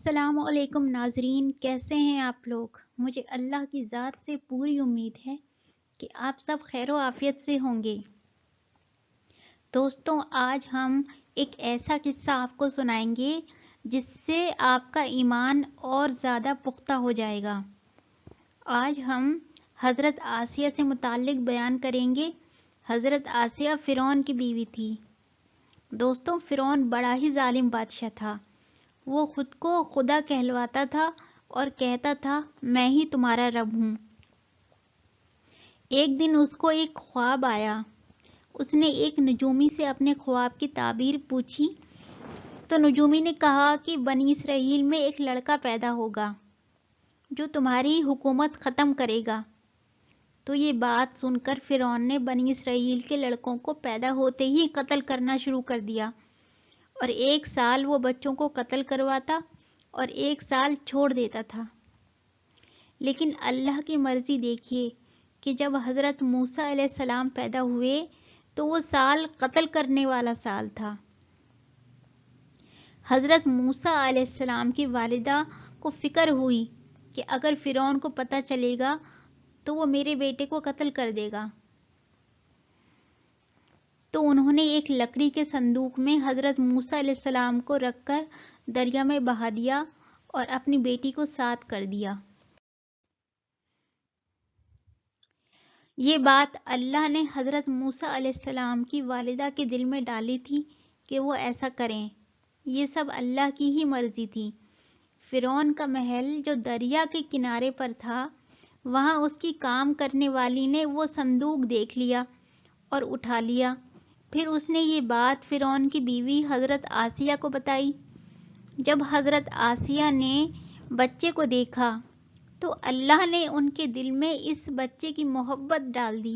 السلام علیکم ناظرین، کیسے ہیں آپ لوگ؟ مجھے اللہ کی ذات سے پوری امید ہے کہ آپ سب خیر و عافیت سے ہوں گے۔ دوستوں، آج ہم ایک ایسا قصہ آپ کو سنائیں گے جس سے آپ کا ایمان اور زیادہ پختہ ہو جائے گا۔ آج ہم حضرت آسیہ سے متعلق بیان کریں گے۔ حضرت آسیہ فرعون کی بیوی تھی۔ دوستوں، فرعون بڑا ہی ظالم بادشاہ تھا۔ وہ خود کو خدا کہلواتا تھا اور کہتا تھا میں ہی تمہارا رب ہوں۔ ایک دن اس کو ایک خواب آیا۔ اس نے ایک نجومی سے اپنے خواب کی تعبیر پوچھی تو نجومی نے کہا کہ بنی اسرائیل میں ایک لڑکا پیدا ہوگا جو تمہاری حکومت ختم کرے گا۔ تو یہ بات سن کر فرعون نے بنی اسرائیل کے لڑکوں کو پیدا ہوتے ہی قتل کرنا شروع کر دیا، اور 1 سال وہ بچوں کو قتل کرواتا اور 1 سال چھوڑ دیتا تھا۔ لیکن اللہ کی مرضی دیکھیے کہ جب حضرت موسیٰ علیہ السلام پیدا ہوئے تو وہ سال قتل کرنے والا سال تھا۔ حضرت موسیٰ علیہ السلام کی والدہ کو فکر ہوئی کہ اگر فرعون کو پتہ چلے گا تو وہ میرے بیٹے کو قتل کر دے گا۔ تو انہوں نے ایک لکڑی کے صندوق میں حضرت موسیٰ علیہ السلام کو رکھ کر دریا میں بہا دیا اور اپنی بیٹی کو ساتھ کر دیا۔ یہ بات اللہ نے حضرت موسیٰ علیہ السلام کی والدہ کے دل میں ڈالی تھی کہ وہ ایسا کریں۔ یہ سب اللہ کی ہی مرضی تھی۔ فرعون کا محل جو دریا کے کنارے پر تھا، وہاں اس کی کام کرنے والی نے وہ صندوق دیکھ لیا اور اٹھا لیا۔ پھر اس نے یہ بات فرعون کی بیوی حضرت آسیہ کو بتائی۔ جب حضرت آسیہ نے بچے کو دیکھا تو اللہ نے ان کے دل میں اس بچے کی محبت ڈال دی۔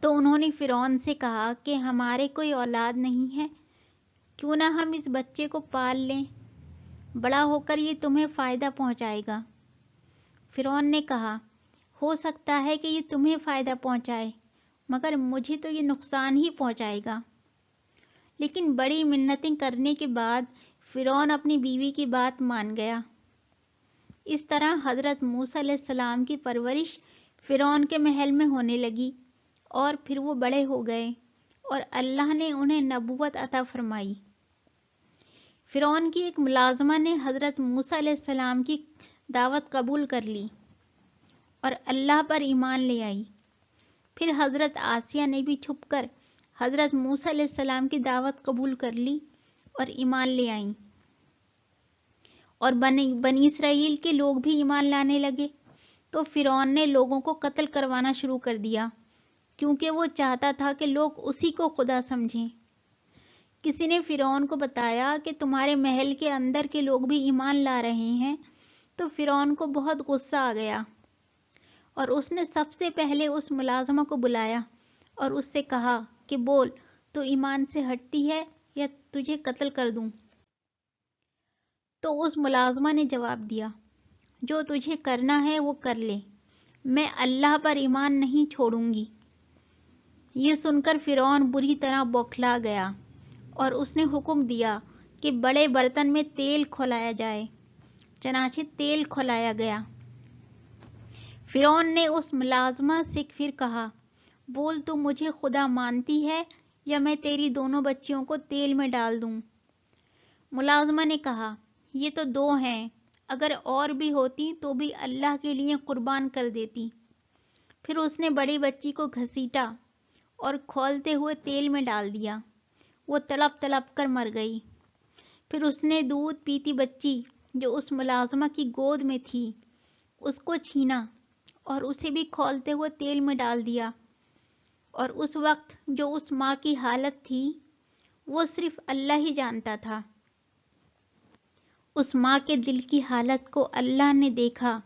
تو انہوں نے فرعون سے کہا کہ ہمارے کوئی اولاد نہیں ہے، کیوں نہ ہم اس بچے کو پال لیں، بڑا ہو کر یہ تمہیں فائدہ پہنچائے گا۔ فرعون نے کہا ہو سکتا ہے کہ یہ تمہیں فائدہ پہنچائے، مگر مجھے تو یہ نقصان ہی پہنچائے گا۔ لیکن بڑی منتیں کرنے کے بعد فرعون اپنی بیوی کی بات مان گیا۔ اس طرح حضرت موسیٰ علیہ السلام کی پرورش فرعون کے محل میں ہونے لگی، اور پھر وہ بڑے ہو گئے اور اللہ نے انہیں نبوت عطا فرمائی۔ فرعون کی ایک ملازمہ نے حضرت موسیٰ علیہ السلام کی دعوت قبول کر لی اور اللہ پر ایمان لے آئی۔ پھر حضرت آسیہ نے بھی چھپ کر حضرت موسیٰ علیہ السلام کی دعوت قبول کر لی اور ایمان لے آئیں، اور بنی اسرائیل کے لوگ بھی ایمان لانے لگے۔ تو فرعون نے لوگوں کو قتل کروانا شروع کر دیا، کیونکہ وہ چاہتا تھا کہ لوگ اسی کو خدا سمجھیں۔ کسی نے فرعون کو بتایا کہ تمہارے محل کے اندر کے لوگ بھی ایمان لا رہے ہیں، تو فرعون کو بہت غصہ آ گیا، اور اس نے سب سے پہلے اس ملازمہ کو بلایا اور اس سے کہا کہ بول، تو ایمان سے ہٹتی ہے یا تجھے قتل کر دوں؟ تو اس ملازمہ نے جواب دیا جو تجھے کرنا ہے وہ کر لے، میں اللہ پر ایمان نہیں چھوڑوں گی۔ یہ سن کر فرعون بری طرح بوکھلا گیا اور اس نے حکم دیا کہ بڑے برتن میں تیل کھولایا جائے۔ چنانچہ تیل کھولایا گیا۔ فرعون نے اس ملازمہ سے پھر کہا بول، تو مجھے خدا مانتی ہے یا میں تیری دونوں بچیوں کو تیل میں ڈال دوں؟ ملازمہ نے کہا یہ تو 2 ہیں، اگر اور بھی ہوتی تو بھی اللہ کے لیے قربان کر دیتی۔ پھر اس نے بڑی بچی کو گھسیٹا اور کھولتے ہوئے تیل میں ڈال دیا، وہ تڑپ تڑپ کر مر گئی۔ پھر اس نے دودھ پیتی بچی جو اس ملازمہ کی گود میں تھی، اس کو چھینا اور اسے بھی کھولتے ہوئے تیل میں ڈال دیا، اور اس وقت جو اس ماں کی حالت تھی وہ صرف اللہ ہی جانتا تھا۔ اس ماں کے دل کی حالت کو اللہ نے دیکھا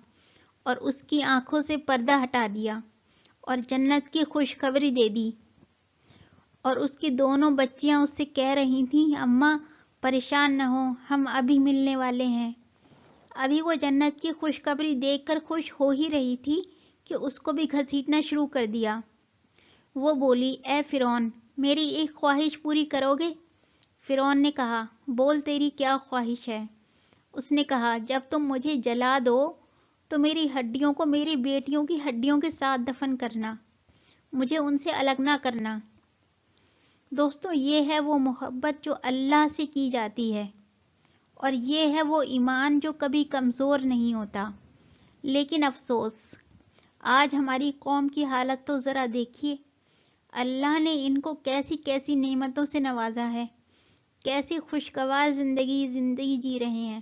اور اس کی آنکھوں سے پردہ ہٹا دیا اور جنت کی خوشخبری دے دی۔ اور اس کی دونوں بچیاں اس سے کہہ رہی تھیں اماں پریشان نہ ہو، ہم ابھی ملنے والے ہیں۔ ابھی وہ جنت کی خوشخبری دیکھ کر خوش ہو ہی رہی تھی کہ اس کو بھی گھسیٹنا شروع کر دیا۔ وہ بولی اے فرعون، میری ایک خواہش پوری کرو گے؟ فرعون نے کہا بول، تیری کیا خواہش ہے؟ اس نے کہا جب تم مجھے جلا دو تو میری ہڈیوں کو میری بیٹیوں کی ہڈیوں کے ساتھ دفن کرنا، مجھے ان سے الگ نہ کرنا۔ دوستو، یہ ہے وہ محبت جو اللہ سے کی جاتی ہے، اور یہ ہے وہ ایمان جو کبھی کمزور نہیں ہوتا۔ لیکن افسوس، آج ہماری قوم کی حالت تو ذرا دیکھیے، اللہ نے ان کو کیسی کیسی نعمتوں سے نوازا ہے، کیسی خوشگوار زندگی جی رہے ہیں،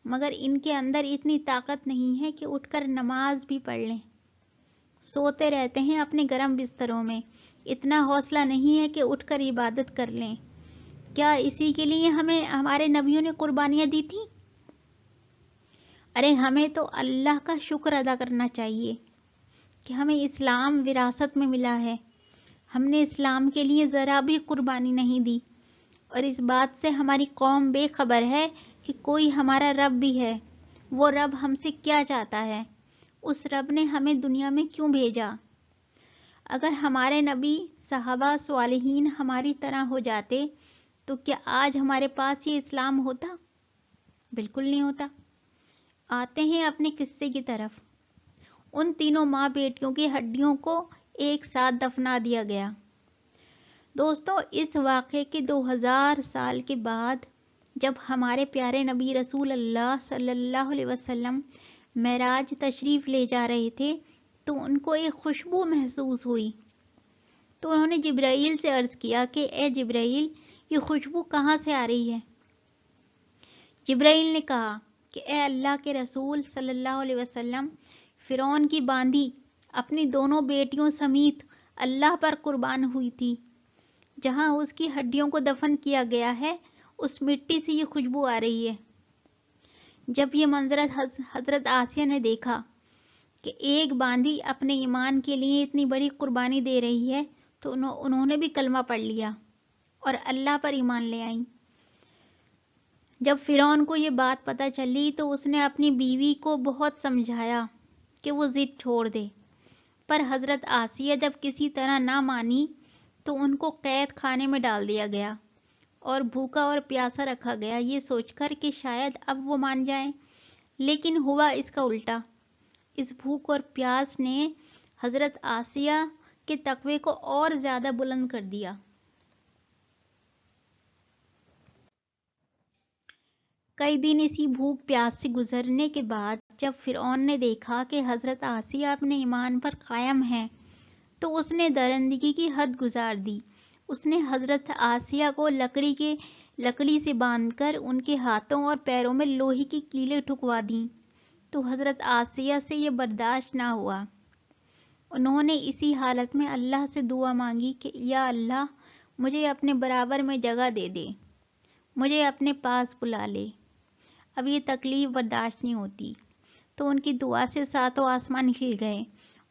مگر ان کے اندر اتنی طاقت نہیں ہے کہ اٹھ کر نماز بھی پڑھ لیں۔ سوتے رہتے ہیں اپنے گرم بستروں میں، اتنا حوصلہ نہیں ہے کہ اٹھ کر عبادت کر لیں۔ کیا اسی کے لیے ہمیں ہمارے نبیوں نے قربانیاں دی تھیں؟ ارے ہمیں تو اللہ کا شکر ادا کرنا چاہیے کہ ہمیں اسلام وراثت میں ملا ہے۔ ہم نے اسلام کے لیے ذرا بھی قربانی نہیں دی، اور اس بات سے ہماری قوم بے خبر ہے کہ کوئی ہمارا رب بھی ہے۔ وہ رب ہم سے کیا چاہتا ہے؟ اس رب نے ہمیں دنیا میں کیوں بھیجا؟ اگر ہمارے نبی، صحابہ، صالحین ہماری طرح ہو جاتے تو کیا آج ہمارے پاس یہ اسلام ہوتا؟ بالکل نہیں ہوتا۔ آتے ہیں اپنے قصے کی طرف۔ ان تینوں ماں بیٹیوں کی ہڈیوں کو ایک ساتھ دفنا دیا گیا۔ دوستو، اس واقعے کے 2000 سال کے بعد جب ہمارے پیارے نبی رسول اللہ صلی اللہ علیہ وسلم معراج تشریف لے جا رہے تھے تو ان کو ایک خوشبو محسوس ہوئی، تو انہوں نے جبرائیل سے عرض کیا کہ اے جبرائیل، یہ خوشبو کہاں سے آ رہی ہے؟ جبرائیل نے کہا کہ اے اللہ کے رسول صلی اللہ علیہ وسلم، فرعون کی باندی اپنی دونوں بیٹیوں سمیت اللہ پر قربان ہوئی تھی، جہاں اس کی ہڈیوں کو دفن کیا گیا ہے اس مٹی سے یہ خوشبو آ رہی ہے۔ جب یہ منظر حضرت آسیہ نے دیکھا کہ ایک باندی اپنے ایمان کے لیے اتنی بڑی قربانی دے رہی ہے تو انہوں نے بھی کلمہ پڑھ لیا اور اللہ پر ایمان لے آئیں۔ جب فرعون کو یہ بات پتہ چلی تو اس نے اپنی بیوی کو بہت سمجھایا کہ وہ ضد چھوڑ دے، پر حضرت آسیہ جب کسی طرح نہ مانی تو ان کو قید خانے میں ڈال دیا گیا اور بھوکا اور پیاسا رکھا گیا، یہ سوچ کر کہ شاید اب وہ مان جائیں، لیکن ہوا اس کا الٹا۔ اس بھوک اور پیاس نے حضرت آسیہ کے تقوی کو اور زیادہ بلند کر دیا۔ کئی دن اسی بھوک پیاس سے گزرنے کے بعد جب فرعون نے دیکھا کہ حضرت آسیہ اپنے ایمان پر قائم ہیں تو اس نے درندگی کی حد گزار دی۔ اس نے حضرت آسیہ کو لکڑی سے باندھ کر ان کے ہاتھوں اور پیروں میں لوہے کی کیلیں ٹھکوا دیں، تو حضرت آسیہ سے یہ برداشت نہ ہوا۔ انہوں نے اسی حالت میں اللہ سے دعا مانگی کہ یا اللہ، مجھے اپنے برابر میں جگہ دے دے، مجھے اپنے پاس بلا لے، اب یہ تکلیف برداشت نہیں ہوتی۔ تو ان کی دعا سے ساتوں آسمان ہل گئے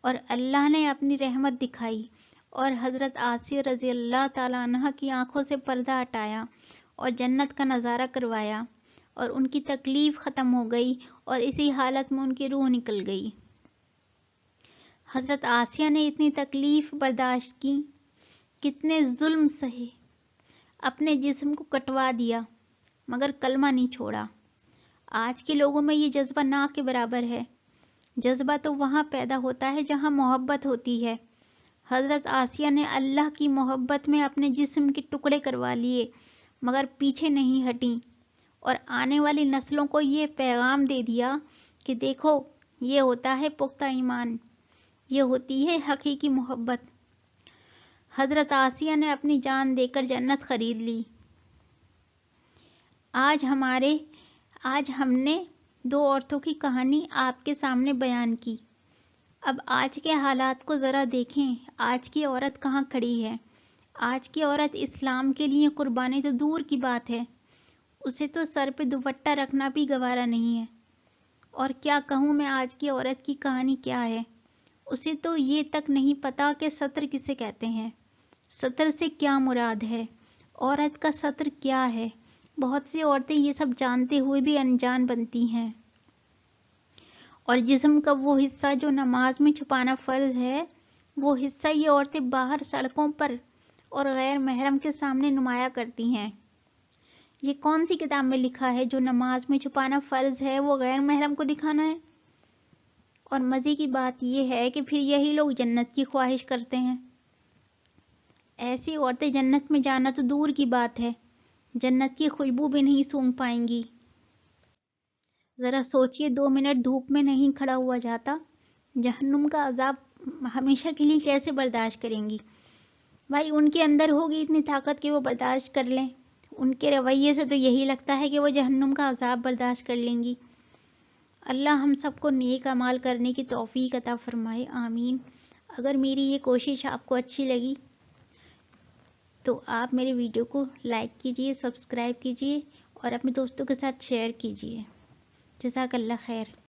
اور اللہ نے اپنی رحمت دکھائی اور حضرت آسیہ رضی اللہ تعالیٰ عنہ کی آنکھوں سے پردہ ہٹایا اور جنت کا نظارہ کروایا، اور ان کی تکلیف ختم ہو گئی اور اسی حالت میں ان کی روح نکل گئی۔ حضرت آسیہ نے اتنی تکلیف برداشت کی، کتنے ظلم سہے، اپنے جسم کو کٹوا دیا، مگر کلمہ نہیں چھوڑا۔ آج کے لوگوں میں یہ جذبہ نہ کے برابر ہے۔ جذبہ تو وہاں پیدا ہوتا ہے جہاں محبت ہوتی ہے۔ حضرت آسیہ نے اللہ کی محبت میں اپنے جسم کے ٹکڑے کروا لیے، مگر پیچھے نہیں ہٹیں اور آنے والی نسلوں کو یہ پیغام دے دیا کہ دیکھو، یہ ہوتا ہے پختہ ایمان، یہ ہوتی ہے حقیقی محبت۔ حضرت آسیہ نے اپنی جان دے کر جنت خرید لی۔ آج ہم نے دو عورتوں کی کہانی آپ کے سامنے بیان کی۔ اب آج کے حالات کو ذرا دیکھیں، آج کی عورت کہاں کھڑی ہے؟ آج کی عورت اسلام کے لیے قربانی تو دور کی بات ہے، اسے تو سر پہ دوپٹہ رکھنا بھی گوارا نہیں ہے۔ اور کیا کہوں میں آج کی عورت کی کہانی کیا ہے؟ اسے تو یہ تک نہیں پتا کہ ستر کسے کہتے ہیں، ستر سے کیا مراد ہے، عورت کا ستر کیا ہے۔ بہت سی عورتیں یہ سب جانتے ہوئے بھی انجان بنتی ہیں، اور جسم کا وہ حصہ جو نماز میں چھپانا فرض ہے، وہ حصہ یہ عورتیں باہر سڑکوں پر اور غیر محرم کے سامنے نمایاں کرتی ہیں۔ یہ کون سی کتاب میں لکھا ہے جو نماز میں چھپانا فرض ہے وہ غیر محرم کو دکھانا ہے؟ اور مزے کی بات یہ ہے کہ پھر یہی لوگ جنت کی خواہش کرتے ہیں۔ ایسی عورتیں جنت میں جانا تو دور کی بات ہے، جنت کی خوشبو بھی نہیں سونگھ پائیں گی۔ ذرا سوچئے 2 منٹ دھوپ میں نہیں کھڑا ہوا جاتا، جہنم کا عذاب ہمیشہ کے لیے کیسے برداشت کریں گی؟ بھائی ان کے اندر ہوگی اتنی طاقت کہ وہ برداشت کر لیں، ان کے رویے سے تو یہی لگتا ہے کہ وہ جہنم کا عذاب برداشت کر لیں گی۔ اللہ ہم سب کو نیک اعمال کرنے کی توفیق عطا فرمائے، آمین۔ اگر میری یہ کوشش آپ کو اچھی لگی تو آپ میرے ویڈیو کو لائک کیجئے، سبسکرائب کیجئے اور اپنے دوستوں کے ساتھ شیئر کیجئے۔ جزاک اللہ خیر۔